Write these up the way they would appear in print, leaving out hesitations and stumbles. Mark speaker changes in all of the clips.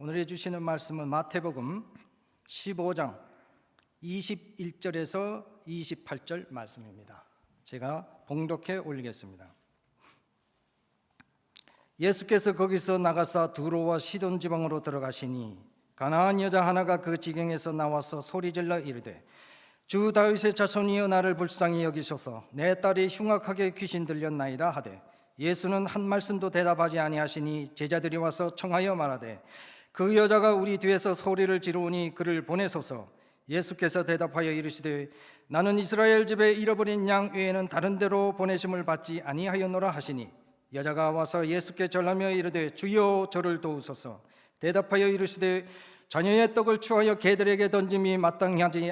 Speaker 1: 오늘 해주시는 말씀은 마태복음 15장 21절에서 28절 말씀입니다. 제가 봉독해 올리겠습니다. 예수께서 거기서 나가사 두로와 시돈 지방으로 들어가시니 가나안 여자 하나가 그 지경에서 나와서 소리질러 이르되 주 다윗의 자손이여 나를 불쌍히 여기소서 내 딸이 흉악하게 귀신 들렸나이다 하되 예수는 한 말씀도 대답하지 아니하시니 제자들이 와서 청하여 말하되 그 여자가 우리 뒤에서 소리를 지르오니 그를 보내소서. 예수께서 대답하여 이르시되 나는 이스라엘 집에 잃어버린 양 외에는 다른 데로 보내심을 받지 아니하였노라 하시니 여자가 와서 예수께 절하며 이르되 주여 저를 도우소서. 대답하여 이르시되 자녀의 떡을 취하여 개들에게 던짐이 마땅하지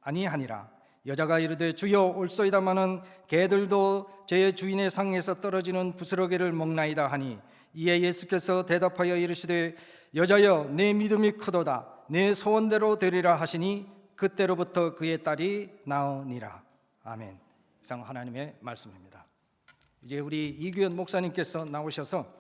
Speaker 1: 아니하니라. 여자가 이르되 주여 올소이다마는 개들도 제 주인의 상에서 떨어지는 부스러기를 먹나이다 하니 이에 예수께서 대답하여 이르시되 여자여 내 믿음이 크도다 내 소원대로 되리라 하시니 그때로부터 그의 딸이 나으니라. 아멘. 이상 하나님의 말씀입니다. 이제 우리 이규현 목사님께서 나오셔서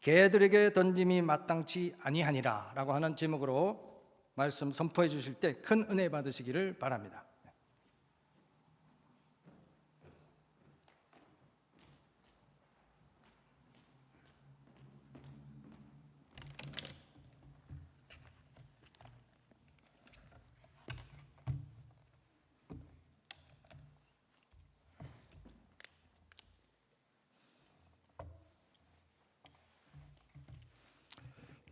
Speaker 1: 개들에게 던짐이 마땅치 아니하니라 라고 하는 제목으로 말씀 선포해 주실 때 큰 은혜 받으시기를 바랍니다.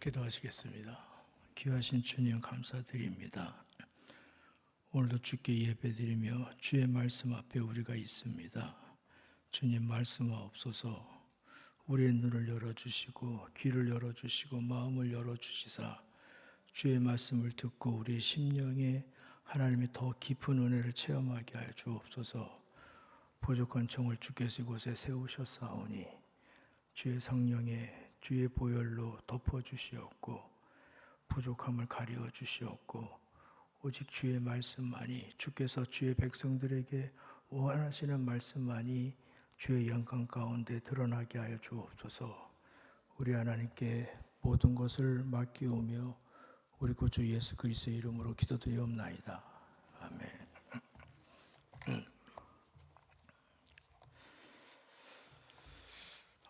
Speaker 2: 기도하시겠습니다. 귀하신 주님 감사드립니다. 오늘도 주께 예배드리며 주의 말씀 앞에 우리가 있습니다. 주님 말씀하옵소서. 우리의 눈을 열어주시고 귀를 열어주시고 마음을 열어주시사 주의 말씀을 듣고 우리의 심령에 하나님의 더 깊은 은혜를 체험하게 하여 주옵소서. 부족한 청을 주께서 이곳에 세우셨사오니 주의 성령의 주의 보혈로 덮어주시옵고 부족함을 가려 주시옵고 오직 주의 말씀만이 주께서 주의 백성들에게 원하시는 말씀만이 주의 영광 가운데 드러나게 하여 주옵소서. 우리 하나님께 모든 것을 맡기오며 우리 구주 예수 그리스도의 이름으로 기도드리옵나이다. 아멘.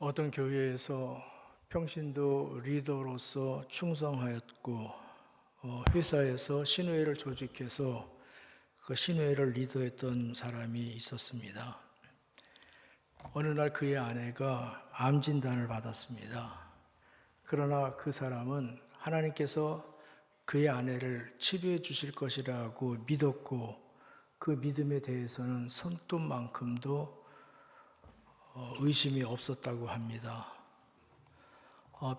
Speaker 2: 어떤 교회에서 평신도 리더로서 충성하였고 회사에서 신회를 조직해서 그 신회를 리더했던 사람이 있었습니다. 어느 날 그의 아내가 암 진단을 받았습니다. 그러나 그 사람은 하나님께서 그의 아내를 치료해 주실 것이라고 믿었고 그 믿음에 대해서는 손톱만큼도 의심이 없었다고 합니다.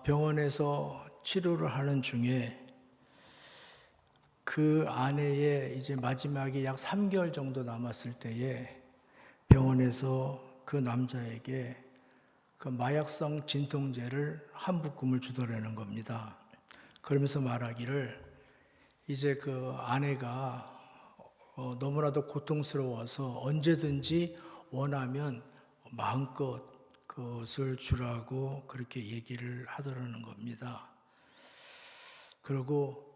Speaker 2: 병원에서 치료를 하는 중에 그 아내의 이제 마지막이 약 3개월 정도 남았을 때에 병원에서 그 남자에게 그 마약성 진통제를 한 묶음을 주더라는 겁니다. 그러면서 말하기를 이제 그 아내가 너무나도 고통스러워서 언제든지 원하면 마음껏 그것을 주라고 그렇게 얘기를 하더라는 겁니다. 그리고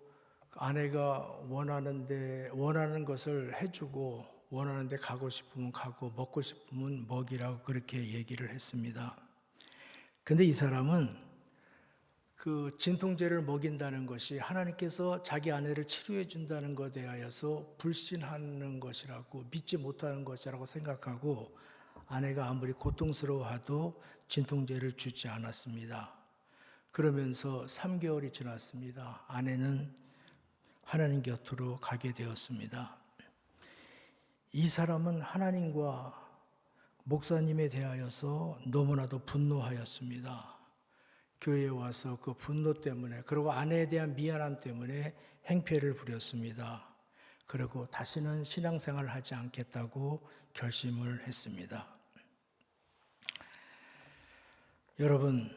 Speaker 2: 아내가 원하는 것을 해주고 원하는 데 가고 싶으면 가고 먹고 싶으면 먹이라고 그렇게 얘기를 했습니다. 근데 이 사람은 그 진통제를 먹인다는 것이 하나님께서 자기 아내를 치료해 준다는 것에 대하여서 불신하는 것이라고 믿지 못하는 것이라고 생각하고 아내가 아무리 고통스러워하도 진통제를 주지 않았습니다. 그러면서 3개월이 지났습니다. 아내는 하나님 곁으로 가게 되었습니다. 이 사람은 하나님과 목사님에 대하여서 너무나도 분노하였습니다. 교회에 와서 그 분노 때문에 그리고 아내에 대한 미안함 때문에 행패를 부렸습니다. 그리고 다시는 신앙생활을 하지 않겠다고 결심을 했습니다. 여러분은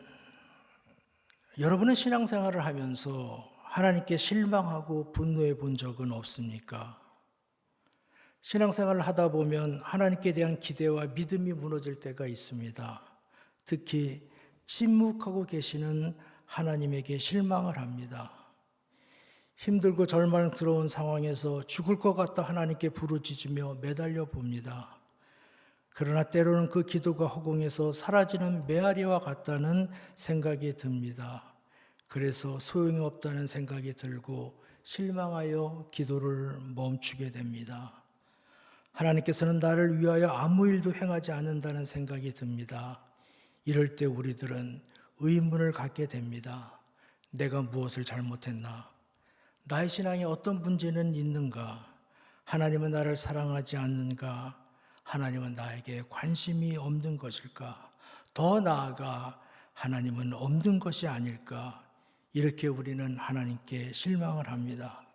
Speaker 2: 신앙생활을 하면서 하나님께 실망하고 분노해 본 적은 없습니까? 신앙생활을 하다 보면 하나님께 대한 기대와 믿음이 무너질 때가 있습니다. 특히 침묵하고 계시는 하나님에게 실망을 합니다. 힘들고 절망스러운 상황에서 죽을 것 같다 하나님께 부르짖으며 매달려 봅니다. 그러나 때로는 그 기도가 허공에서 사라지는 메아리와 같다는 생각이 듭니다. 그래서 소용이 없다는 생각이 들고 실망하여 기도를 멈추게 됩니다. 하나님께서는 나를 위하여 아무 일도 행하지 않는다는 생각이 듭니다. 이럴 때 우리들은 의문을 갖게 됩니다. 내가 무엇을 잘못했나? 나의 신앙에 어떤 문제는 있는가? 하나님은 나를 사랑하지 않는가? 하나님은 나에게 관심이 없는 것일까? 더 나아가 하나님은 없는 것이 아닐까? 이렇게 우리는 하나님께 실망을 합니다.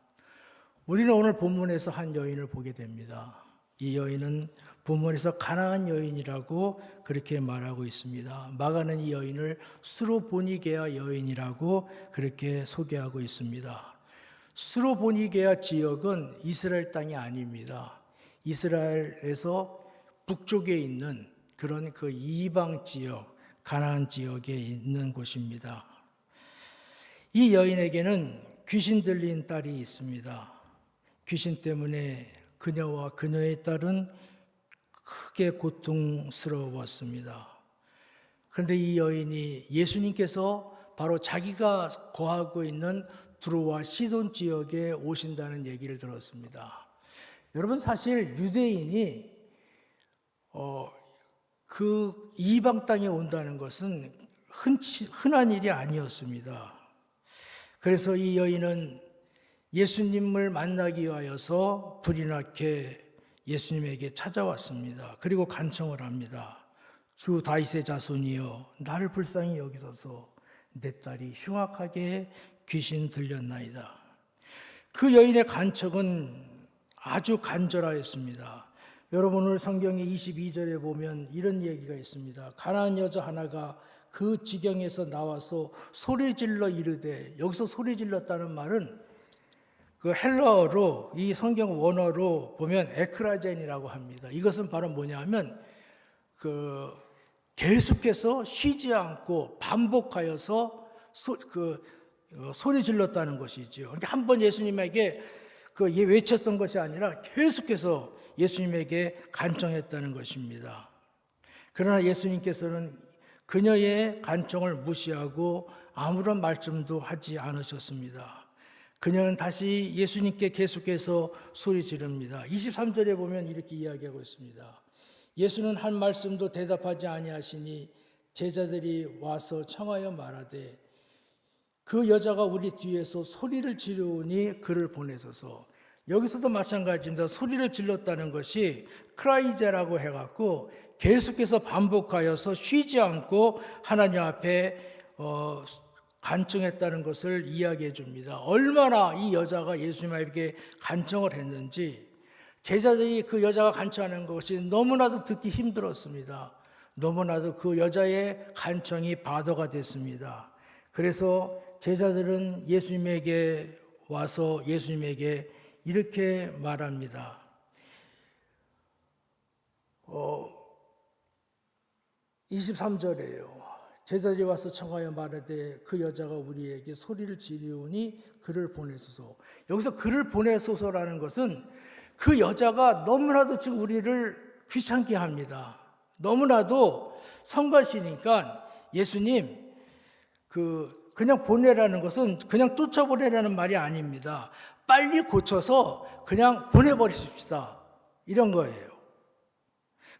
Speaker 2: 우리는 오늘 본문에서 한 여인을 보게 됩니다. 이 여인은 본문에서 가나안 여인이라고 그렇게 말하고 있습니다. 마가는 이 여인을 수로보니게아 여인이라고 그렇게 소개하고 있습니다. 수로보니게아 지역은 이스라엘 땅이 아닙니다. 이스라엘에서 북쪽에 있는 그런 그 이방 지역, 가나안 지역에 있는 곳입니다. 이 여인에게는 귀신 들린 딸이 있습니다. 귀신 때문에 그녀와 그녀의 딸은 크게 고통스러웠습니다. 그런데 이 여인이 예수님께서 바로 자기가 거하고 있는 두로와 시돈 지역에 오신다는 얘기를 들었습니다. 여러분, 사실 유대인이 그 이방 땅에 온다는 것은 흔한 일이 아니었습니다. 그래서 이 여인은 예수님을 만나기 위하여서 불이 나게 예수님에게 찾아왔습니다. 그리고 간청을 합니다. 주 다윗의 자손이여, 나를 불쌍히 여기소서. 내 딸이 흉악하게 귀신 들렸나이다. 그 여인의 간청은 아주 간절하였습니다. 여러분, 오늘 성경의 22절에 보면 이런 얘기가 있습니다. 가나안 여자 하나가 그 지경에서 나와서 소리질러 이르되, 여기서 소리질렀다는 말은 그 헬라어로, 이 성경 원어로 보면 에크라젠이라고 합니다. 이것은 바로 뭐냐면 계속해서 쉬지 않고 반복하여서 소리 질렀다는 것이죠. 그러니까 한 번 예수님에게 외쳤던 것이 아니라 계속해서 예수님에게 간청했다는 것입니다. 그러나 예수님께서는 그녀의 간청을 무시하고 아무런 말씀도 하지 않으셨습니다. 그녀는 다시 예수님께 계속해서 소리 지릅니다. 23절에 보면 이렇게 이야기하고 있습니다. 예수는 한 말씀도 대답하지 아니하시니 제자들이 와서 청하여 말하되 그 여자가 우리 뒤에서 소리를 지르니 그를 보내소서. 여기서도 마찬가지입니다. 소리를 질렀다는 것이 크라이제라고 해갖고 계속해서 반복하여서 쉬지 않고 하나님 앞에 간청했다는 것을 이야기해 줍니다. 얼마나 이 여자가 예수님에게 간청을 했는지, 제자들이 그 여자가 간청하는 것이 너무나도 듣기 힘들었습니다. 너무나도 그 여자의 간청이 바도가 됐습니다. 그래서 제자들은 예수님에게 와서 예수님에게 이렇게 말합니다. 23절에요. 제자들이 와서 청하여 말하되 그 여자가 우리에게 소리를 지르니 그를 보내소서. 여기서 그를 보내소서라는 것은 그 여자가 너무나도 지금 우리를 귀찮게 합니다. 너무나도 성가시니까 예수님 그냥 보내라는 것은 그냥 쫓아보내라는 말이 아닙니다. 빨리 고쳐서 그냥 보내버리십시다. 이런 거예요.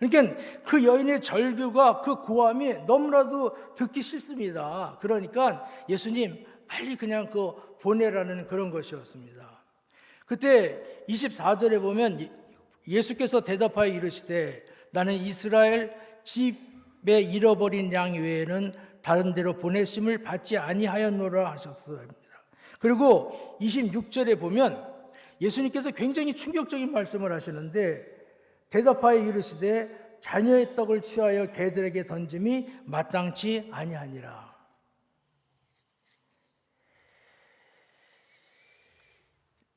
Speaker 2: 그러니까 그 여인의 절규가, 그 고함이 너무나도 듣기 싫습니다. 그러니까 예수님 빨리 그냥 보내라는 그런 것이었습니다. 그때 24절에 보면 예수께서 대답하여 이르시되 나는 이스라엘 집에 잃어버린 양 외에는 다른 데로 보내심을 받지 아니하였노라 하셨습니다. 그리고 26절에 보면 예수님께서 굉장히 충격적인 말씀을 하시는데 대답하여 이르시되 자녀의 떡을 취하여 개들에게 던짐이 마땅치 아니하니라.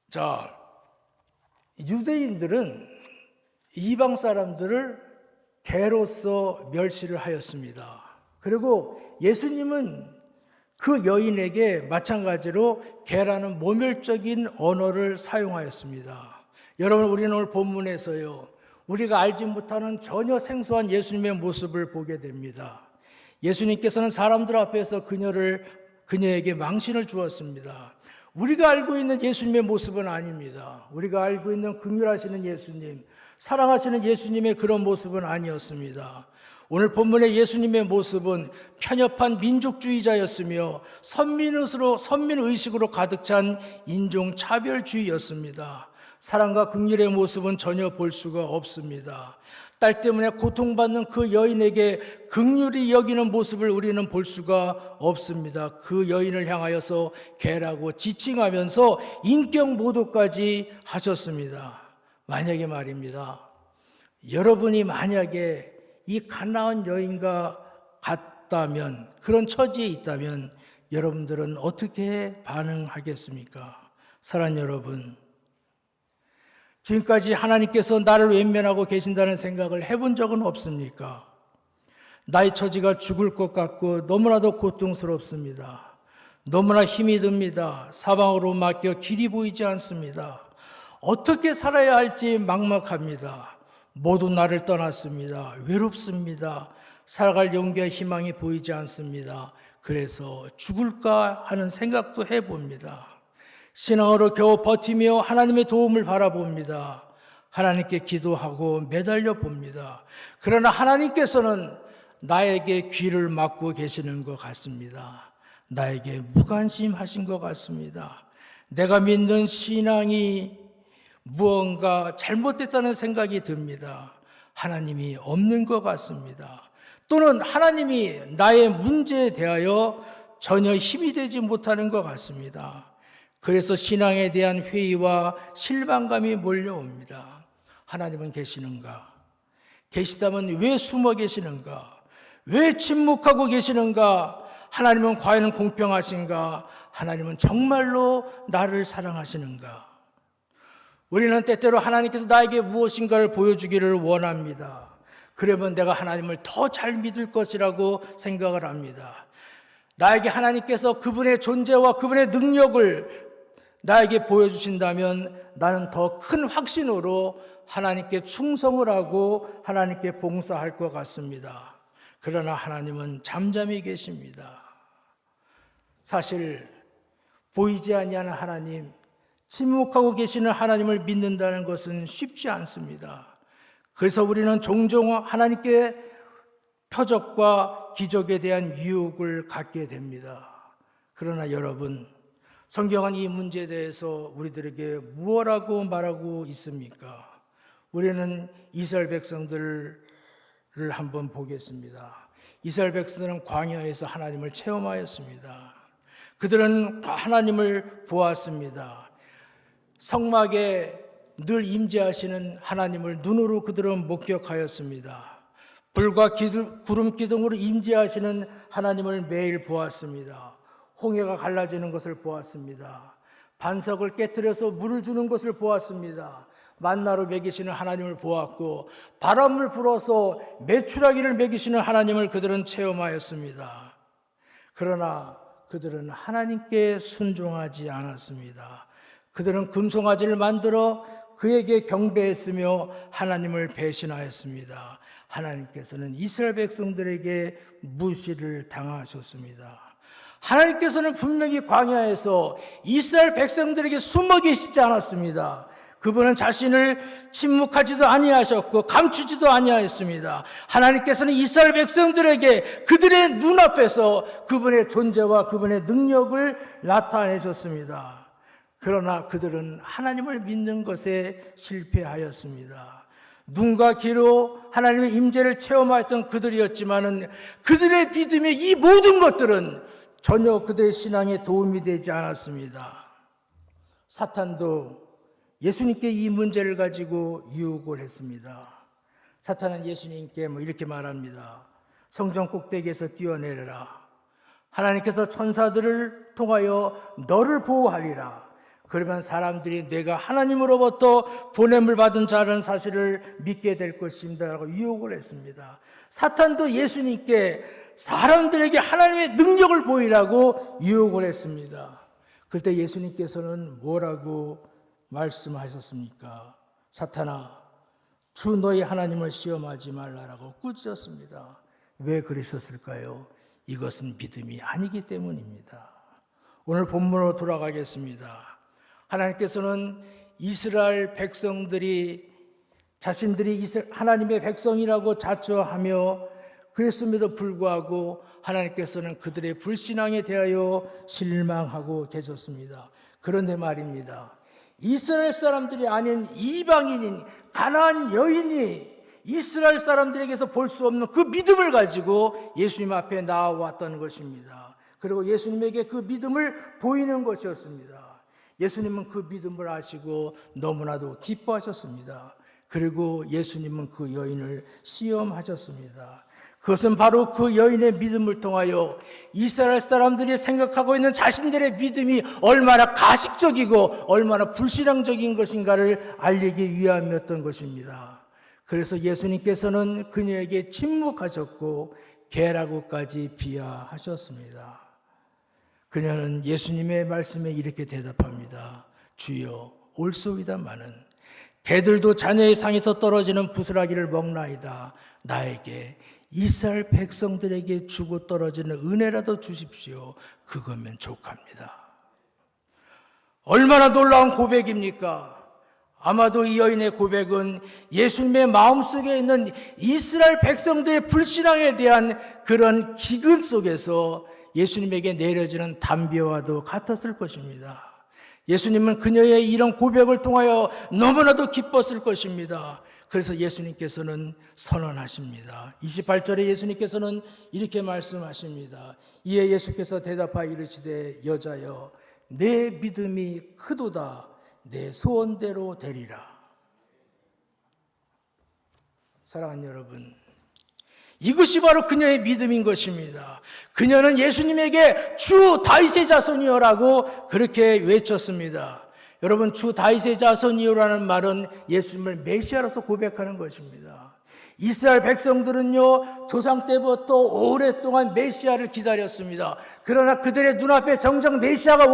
Speaker 2: 자, 유대인들은 이방 사람들을 개로서 멸시를 하였습니다. 그리고 예수님은 그 여인에게 마찬가지로 개라는 모멸적인 언어를 사용하였습니다. 여러분, 우리는 오늘 본문에서요, 우리가 알지 못하는 전혀 생소한 예수님의 모습을 보게 됩니다. 예수님께서는 사람들 앞에서 그녀에게 망신을 주었습니다. 우리가 알고 있는 예수님의 모습은 아닙니다. 우리가 알고 있는 긍휼하시는 예수님, 사랑하시는 예수님의 그런 모습은 아니었습니다. 오늘 본문의 예수님의 모습은 편협한 민족주의자였으며 선민의식으로 가득 찬 인종차별주의였습니다. 사랑과 긍휼의 모습은 전혀 볼 수가 없습니다. 딸 때문에 고통받는 그 여인에게 긍휼히 여기는 모습을 우리는 볼 수가 없습니다. 그 여인을 향하여서 개라고 지칭하면서 인격 모독까지 하셨습니다. 만약에 말입니다, 여러분이 만약에 이 가나안 여인과 같다면, 그런 처지에 있다면 여러분들은 어떻게 반응하겠습니까? 사랑하는 여러분, 지금까지 하나님께서 나를 외면하고 계신다는 생각을 해본 적은 없습니까? 나의 처지가 죽을 것 같고 너무나도 고통스럽습니다. 너무나 힘이 듭니다. 사방으로 막혀 길이 보이지 않습니다. 어떻게 살아야 할지 막막합니다. 모두 나를 떠났습니다. 외롭습니다. 살아갈 용기와 희망이 보이지 않습니다. 그래서 죽을까 하는 생각도 해봅니다. 신앙으로 겨우 버티며 하나님의 도움을 바라봅니다. 하나님께 기도하고 매달려 봅니다. 그러나 하나님께서는 나에게 귀를 막고 계시는 것 같습니다. 나에게 무관심하신 것 같습니다. 내가 믿는 신앙이 무언가 잘못됐다는 생각이 듭니다. 하나님이 없는 것 같습니다. 또는 하나님이 나의 문제에 대하여 전혀 힘이 되지 못하는 것 같습니다. 그래서 신앙에 대한 회의와 실망감이 몰려옵니다. 하나님은 계시는가? 계시다면 왜 숨어 계시는가? 왜 침묵하고 계시는가? 하나님은 과연 공평하신가? 하나님은 정말로 나를 사랑하시는가? 우리는 때때로 하나님께서 나에게 무엇인가를 보여주기를 원합니다. 그러면 내가 하나님을 더 잘 믿을 것이라고 생각을 합니다. 나에게 하나님께서 그분의 존재와 그분의 능력을 나에게 보여주신다면 나는 더 큰 확신으로 하나님께 충성을 하고 하나님께 봉사할 것 같습니다. 그러나 하나님은 잠잠히 계십니다. 사실 보이지 아니하는 하나님, 침묵하고 계시는 하나님을 믿는다는 것은 쉽지 않습니다. 그래서 우리는 종종 하나님께 표적과 기적에 대한 유혹을 갖게 됩니다. 그러나 여러분, 성경은 이 문제에 대해서 우리들에게 무엇라고 말하고 있습니까? 우리는 이스라엘 백성들을 한번 보겠습니다. 이스라엘 백성들은 광야에서 하나님을 체험하였습니다. 그들은 하나님을 보았습니다. 성막에 늘 임재하시는 하나님을 눈으로 그들은 목격하였습니다. 불과 구름 기둥으로 임재하시는 하나님을 매일 보았습니다. 홍해가 갈라지는 것을 보았습니다. 반석을 깨뜨려서 물을 주는 것을 보았습니다. 만나로 먹이시는 하나님을 보았고, 바람을 불어서 메추라기를 먹이시는 하나님을 그들은 체험하였습니다. 그러나 그들은 하나님께 순종하지 않았습니다. 그들은 금송아지를 만들어 그에게 경배했으며 하나님을 배신하였습니다. 하나님께서는 이스라엘 백성들에게 무시를 당하셨습니다. 하나님께서는 분명히 광야에서 이스라엘 백성들에게 숨어 계시지 않았습니다. 그분은 자신을 침묵하지도 아니하셨고 감추지도 아니하였습니다. 하나님께서는 이스라엘 백성들에게 그들의 눈앞에서 그분의 존재와 그분의 능력을 나타내셨습니다. 그러나 그들은 하나님을 믿는 것에 실패하였습니다. 눈과 귀로 하나님의 임재를 체험하였던 그들이었지만은 그들의 믿음의 이 모든 것들은 전혀 그들의 신앙에 도움이 되지 않았습니다. 사탄도 예수님께 이 문제를 가지고 유혹을 했습니다. 사탄은 예수님께 이렇게 말합니다. 성전 꼭대기에서 뛰어내려라. 하나님께서 천사들을 통하여 너를 보호하리라. 그러면 사람들이 내가 하나님으로부터 보냄을 받은 자라는 사실을 믿게 될 것입니다 라고 유혹을 했습니다. 사탄도 예수님께 사람들에게 하나님의 능력을 보이라고 유혹을 했습니다. 그때 예수님께서는 뭐라고 말씀하셨습니까? 사탄아, 주 너희 하나님을 시험하지 말라라고 꾸짖었습니다. 왜 그러셨을까요? 이것은 믿음이 아니기 때문입니다. 오늘 본문으로 돌아가겠습니다. 하나님께서는 이스라엘 백성들이 자신들이 하나님의 백성이라고 자처하며 그랬음에도 불구하고 하나님께서는 그들의 불신앙에 대하여 실망하고 계셨습니다. 그런데 말입니다. 이스라엘 사람들이 아닌 이방인인 가나안 여인이 이스라엘 사람들에게서 볼 수 없는 그 믿음을 가지고 예수님 앞에 나와왔던 것입니다. 그리고 예수님에게 그 믿음을 보이는 것이었습니다. 예수님은 그 믿음을 아시고 너무나도 기뻐하셨습니다. 그리고 예수님은 그 여인을 시험하셨습니다. 그것은 바로 그 여인의 믿음을 통하여 이스라엘 사람들이 생각하고 있는 자신들의 믿음이 얼마나 가식적이고 얼마나 불신앙적인 것인가를 알리기 위함이었던 것입니다. 그래서 예수님께서는 그녀에게 침묵하셨고 개라고까지 비하하셨습니다. 그녀는 예수님의 말씀에 이렇게 대답합니다. 주여, 옳소이다마는 개들도 자녀의 상에서 떨어지는 부스라기를 먹나이다. 나에게 이스라엘 백성들에게 주고 떨어지는 은혜라도 주십시오. 그거면 족합니다. 얼마나 놀라운 고백입니까? 아마도 이 여인의 고백은 예수님의 마음속에 있는 이스라엘 백성들의 불신앙에 대한 그런 기근 속에서 예수님에게 내려지는 담배와도 같았을 것입니다. 예수님은 그녀의 이런 고백을 통하여 너무나도 기뻤을 것입니다. 그래서 예수님께서는 선언하십니다. 28절에 예수님께서는 이렇게 말씀하십니다. 이에 예수께서 대답하여 이르시되 여자여 내 믿음이 크도다. 내 소원대로 되리라. 사랑하는 여러분, 이것이 바로 그녀의 믿음인 것입니다. 그녀는 예수님에게 주 다윗의 자손이여라고 그렇게 외쳤습니다. 여러분, 주 다윗의 자손이여라는 말은 예수님을 메시아로서 고백하는 것입니다. 이스라엘 백성들은요, 조상 때부터 오랫동안 메시아를 기다렸습니다. 그러나 그들의 눈앞에 정작 메시아가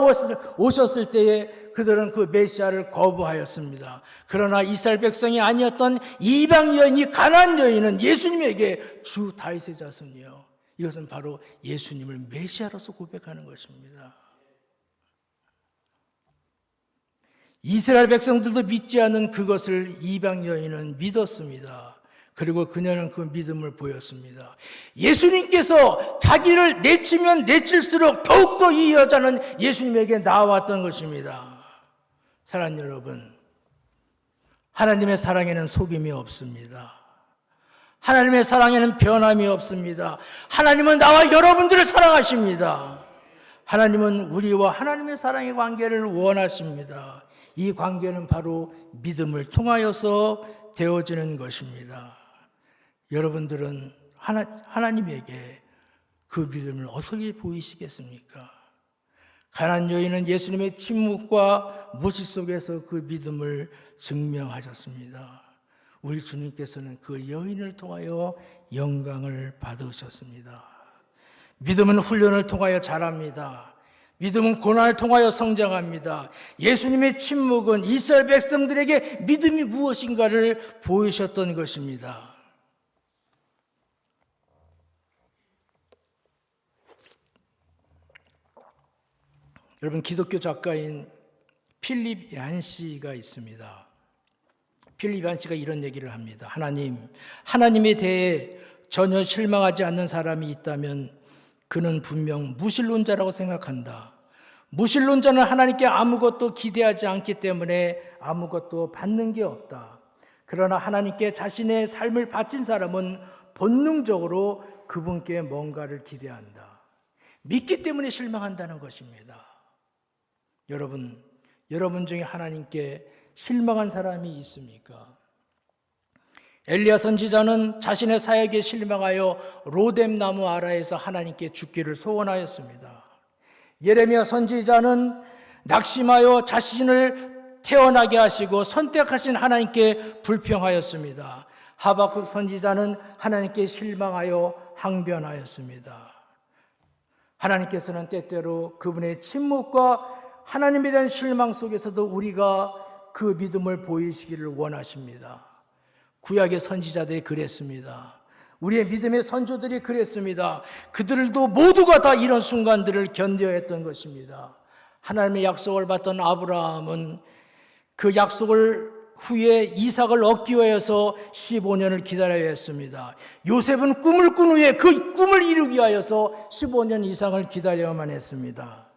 Speaker 2: 오셨을 때에 그들은 그 메시아를 거부하였습니다. 그러나 이스라엘 백성이 아니었던 이방 여인이 가나안 여인은 예수님에게 주 다윗의 자손이요, 이것은 바로 예수님을 메시아로서 고백하는 것입니다. 이스라엘 백성들도 믿지 않은 그것을 이방 여인은 믿었습니다. 그리고 그녀는 그 믿음을 보였습니다. 예수님께서 자기를 내치면 내칠수록 더욱더 이 여자는 예수님에게 나아왔던 것입니다. 사랑하는 여러분, 하나님의 사랑에는 속임이 없습니다. 하나님의 사랑에는 변함이 없습니다. 하나님은 나와 여러분들을 사랑하십니다. 하나님은 우리와 하나님의 사랑의 관계를 원하십니다. 이 관계는 바로 믿음을 통하여서 되어지는 것입니다. 여러분들은 하나님에게 그 믿음을 어떻게 보이시겠습니까? 가나안 여인은 예수님의 침묵과 무시 속에서 그 믿음을 증명하셨습니다. 우리 주님께서는 그 여인을 통하여 영광을 받으셨습니다. 믿음은 훈련을 통하여 자랍니다. 믿음은 고난을 통하여 성장합니다. 예수님의 침묵은 이스라엘 백성들에게 믿음이 무엇인가를 보이셨던 것입니다. 여러분, 기독교 작가인 필립 얀시가 있습니다. 필립 얀시가 이런 얘기를 합니다. 하나님에 대해 전혀 실망하지 않는 사람이 있다면 그는 분명 무신론자라고 생각한다. 무신론자는 하나님께 아무것도 기대하지 않기 때문에 아무것도 받는 게 없다. 그러나 하나님께 자신의 삶을 바친 사람은 본능적으로 그분께 뭔가를 기대한다. 믿기 때문에 실망한다는 것입니다. 여러분 중에 하나님께 실망한 사람이 있습니까? 엘리야 선지자는 자신의 사역에 실망하여 로뎀 나무 아라에서 하나님께 죽기를 소원하였습니다. 예레미야 선지자는 낙심하여 자신을 태어나게 하시고 선택하신 하나님께 불평하였습니다. 하박국 선지자는 하나님께 실망하여 항변하였습니다. 하나님께서는 때때로 그분의 침묵과 하나님에 대한 실망 속에서도 우리가 그 믿음을 보이시기를 원하십니다. 구약의 선지자들이 그랬습니다. 우리의 믿음의 선조들이 그랬습니다. 그들도 모두가 다 이런 순간들을 견뎌야 했던 것입니다. 하나님의 약속을 받던 아브라함은 그 약속을 후에 이삭을 얻기 위해서 15년을 기다려야 했습니다. 요셉은 꿈을 꾼 후에 그 꿈을 이루기 위해서 15년 이상을 기다려야만 했습니다.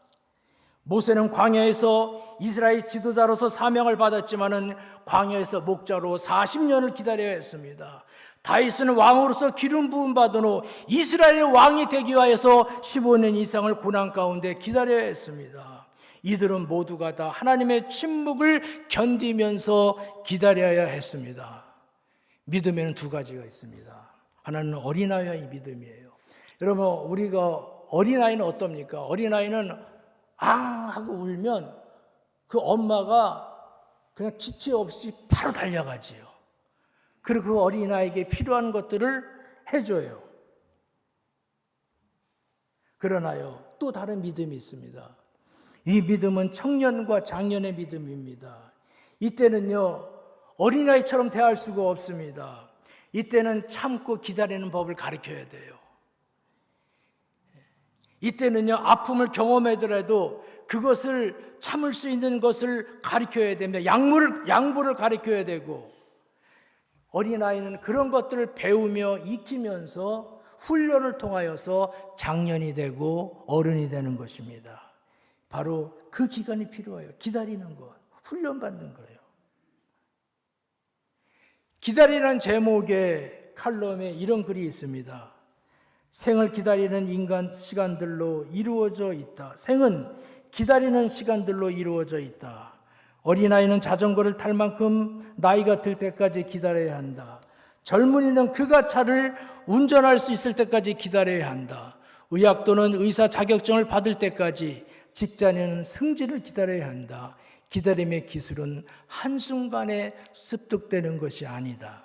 Speaker 2: 모세는 광야에서 이스라엘 지도자로서 사명을 받았지만은 광야에서 목자로 40년을 기다려야 했습니다. 다윗은 왕으로서 기름 부음 받은 후 이스라엘의 왕이 되기 위해서 15년 이상을 고난 가운데 기다려야 했습니다. 이들은 모두가 다 하나님의 침묵을 견디면서 기다려야 했습니다. 믿음에는 두 가지가 있습니다. 하나는 어린아이의 믿음이에요. 여러분, 우리가 어린아이는 어떻습니까? 어린아이는 앙 하고 울면 그 엄마가 그냥 지체 없이 바로 달려가지요. 그리고 그 어린아이에게 필요한 것들을 해줘요. 그러나요, 또 다른 믿음이 있습니다. 이 믿음은 청년과 장년의 믿음입니다. 이때는요, 어린아이처럼 대할 수가 없습니다. 이때는 참고 기다리는 법을 가르쳐야 돼요. 이때는요, 아픔을 경험하더라도 그것을 참을 수 있는 것을 가르쳐야 됩니다. 양보를 가르쳐야 되고, 어린아이는 그런 것들을 배우며 익히면서 훈련을 통하여서 장년이 되고 어른이 되는 것입니다. 바로 그 기간이 필요해요. 기다리는 것, 훈련받는 거예요. 기다리는 제목의 칼럼에 이런 글이 있습니다. 생을 기다리는 인간 시간들로 이루어져 있다. 생은 기다리는 시간들로 이루어져 있다. 어린아이는 자전거를 탈 만큼 나이가 들 때까지 기다려야 한다. 젊은이는 그가 차를 운전할 수 있을 때까지 기다려야 한다. 의학 또는 의사 자격증을 받을 때까지, 직장인은 승진을 기다려야 한다. 기다림의 기술은 한순간에 습득되는 것이 아니다.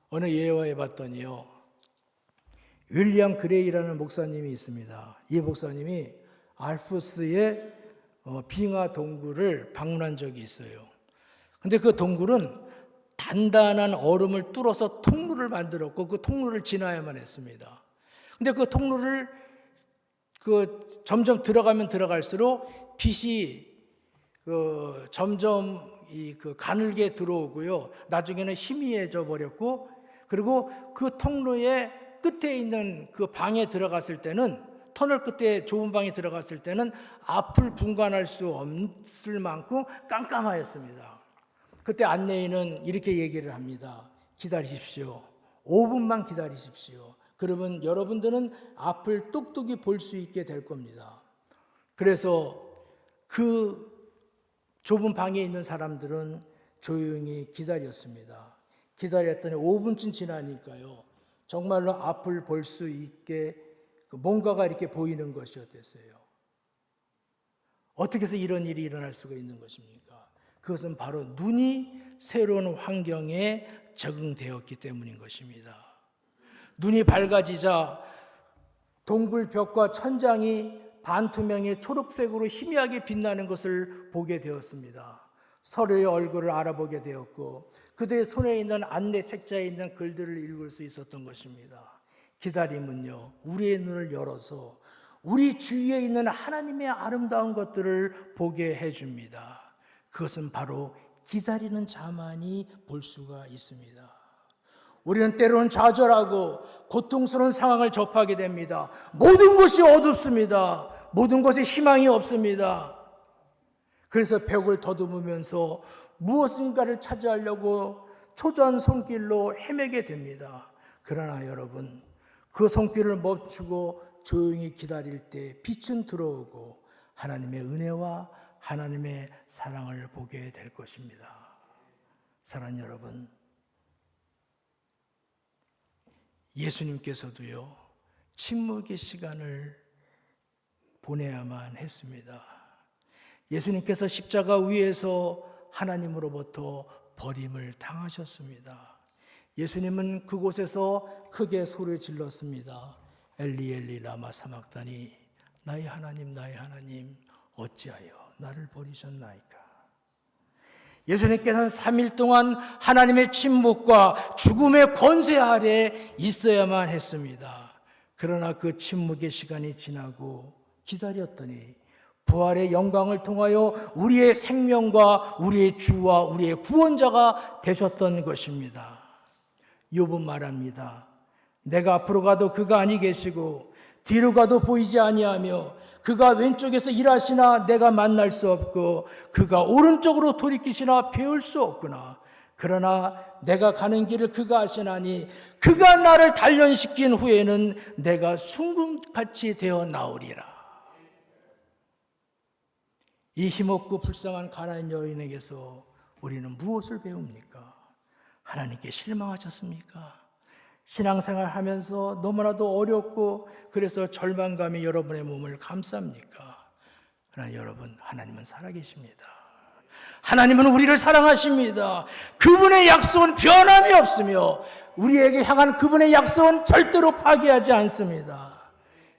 Speaker 2: 어느 예화에 봤더니요, 윌리엄 그레이라는 목사님이 있습니다. 이 목사님이 알프스의 빙하 동굴을 방문한 적이 있어요. 근데 그 동굴은 단단한 얼음을 뚫어서 통로를 만들었고 그 통로를 지나야만 했습니다. 근데 그 통로를 점점 들어가면 들어갈수록 빛이 점점 가늘게 들어오고요. 나중에는 희미해져 버렸고, 그리고 그 통로의 끝에 있는 그 방에 들어갔을 때는, 터널 끝에 좁은 방에 들어갔을 때는 앞을 분간할 수 없을 만큼 깜깜하였습니다. 그때 안내인은 이렇게 얘기를 합니다. 기다리십시오. 5분만 기다리십시오. 그러면 여러분들은 앞을 똑똑히 볼 수 있게 될 겁니다. 그래서 그 좁은 방에 있는 사람들은 조용히 기다렸습니다. 기다렸더니 5분쯤 지나니까요, 정말로 앞을 볼 수 있게 뭔가가 이렇게 보이는 것이었어요. 어떻게 해서 이런 일이 일어날 수가 있는 것입니까? 그것은 바로 눈이 새로운 환경에 적응되었기 때문인 것입니다. 눈이 밝아지자 동굴 벽과 천장이 반투명의 초록색으로 희미하게 빛나는 것을 보게 되었습니다. 서로의 얼굴을 알아보게 되었고, 그들의 손에 있는 안내 책자에 있는 글들을 읽을 수 있었던 것입니다. 기다림은요, 우리의 눈을 열어서 우리 주위에 있는 하나님의 아름다운 것들을 보게 해줍니다. 그것은 바로 기다리는 자만이 볼 수가 있습니다. 우리는 때로는 좌절하고 고통스러운 상황을 접하게 됩니다. 모든 것이 어둡습니다. 모든 것에 희망이 없습니다. 그래서 벽을 더듬으면서 무엇인가를 차지하려고 초조한 손길로 헤매게 됩니다. 그러나 여러분, 그 손길을 멈추고 조용히 기다릴 때 빛은 들어오고 하나님의 은혜와 하나님의 사랑을 보게 될 것입니다. 사랑하는 여러분, 예수님께서도요, 침묵의 시간을 보내야만 했습니다. 예수님께서 십자가 위에서 하나님으로부터 버림을 당하셨습니다. 예수님은 그곳에서 크게 소리 질렀습니다. 엘리 엘리 라마 사막다니, 나의 하나님 어찌하여 나를 버리셨나이까. 예수님께서는 3일 동안 하나님의 침묵과 죽음의 권세 아래 있어야만 했습니다. 그러나 그 침묵의 시간이 지나고 기다렸더니 부활의 영광을 통하여 우리의 생명과 우리의 주와 우리의 구원자가 되셨던 것입니다. 욥은 말합니다. 내가 앞으로 가도 그가 아니 계시고 뒤로 가도 보이지 아니하며 그가 왼쪽에서 일하시나 내가 만날 수 없고 그가 오른쪽으로 돌이키시나 배울 수 없구나. 그러나 내가 가는 길을 그가 아시나니 그가 나를 단련시킨 후에는 내가 순금같이 되어 나오리라. 이 힘없고 불쌍한 가난한 여인에게서 우리는 무엇을 배웁니까? 하나님께 실망하셨습니까? 신앙생활 하면서 너무나도 어렵고 그래서 절망감이 여러분의 몸을 감쌉니까? 그러나 여러분, 하나님은 살아계십니다. 하나님은 우리를 사랑하십니다. 그분의 약속은 변함이 없으며 우리에게 향한 그분의 약속은 절대로 파기하지 않습니다.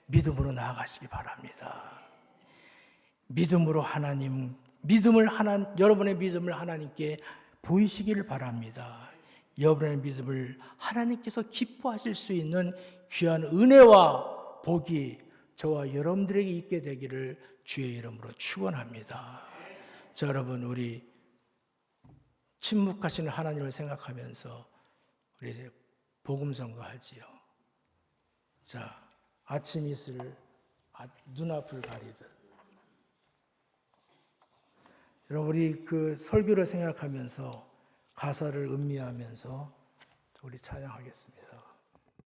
Speaker 2: 믿음으로 나아가시기 바랍니다. 믿음으로 여러분의 믿음을 하나님께 보이시기를 바랍니다. 여러분의 믿음을 하나님께서 기뻐하실 수 있는 귀한 은혜와 복이 저와 여러분들에게 있게 되기를 주의 이름으로 축원합니다. 자, 여러분, 우리 침묵하시는 하나님을 생각하면서 우리 이제 복음 선거하지요. 자, 아침 이슬 눈앞을 가리듯. 여러분, 우리 그 설교를 생각하면서 가사를 음미하면서 우리 찬양하겠습니다.